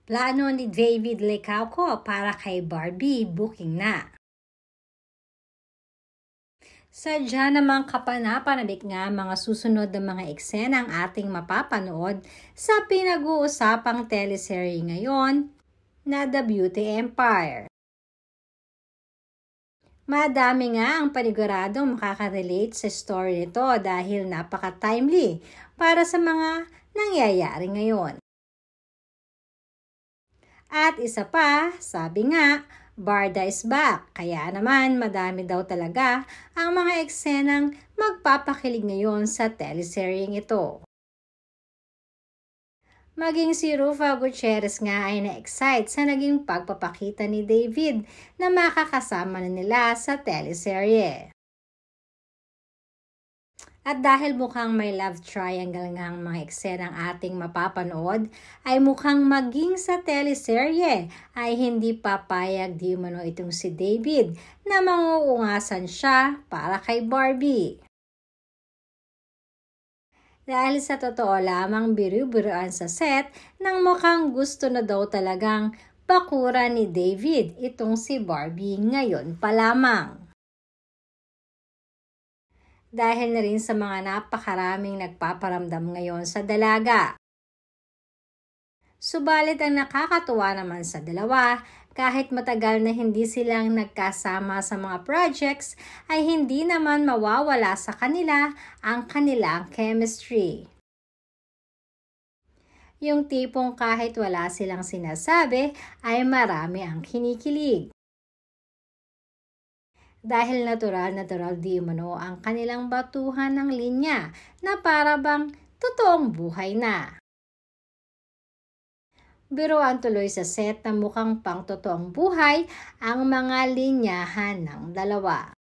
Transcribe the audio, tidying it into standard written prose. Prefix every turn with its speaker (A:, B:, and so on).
A: Plano ni David Licauco para kay Barbie, booking na. Sadya namang kapanapanabik nga mga susunod na mga eksena ang ating mapapanood sa pinag-uusapang teleserye ngayon na The Beauty Empire. Madami nga ang paniguradong makaka-relate sa story nito dahil napaka-timely para sa mga nangyayari ngayon. At isa pa, sabi nga, Barda is back. Kaya naman madami daw talaga ang mga eksenang magpapakilig ngayon sa teleseryeng ito. Maging si Rufa Gutierrez nga ay na-excite sa naging pagpapakita ni David na makakasama na nila sa teleserye. At dahil mukhang may love triangle nga ang mga eksenang ating mapapanood, ay mukhang maging sa teleserye ay hindi papayag di umano itong si David na manguungasan siya para kay Barbie. Dahil sa totoo lamang biru-biruan sa set nang mukhang gusto na daw talagang bakuran ni David itong si Barbie ngayon pa lamang. Dahil na rin sa mga napakaraming nagpaparamdam ngayon sa dalaga. Subalit ang nakakatuwa naman sa dalawa, kahit matagal na hindi silang nagkasama sa mga projects, ay hindi naman mawawala sa kanila ang kanilang chemistry. Yung tipong kahit wala silang sinasabi, ay marami ang kinikilig. Dahil natural di umano ang kanilang batuhan ng linya na para bang totoong buhay na. Biruan tuloy sa set na mukhang pang totoong buhay ang mga linyahan ng dalawa.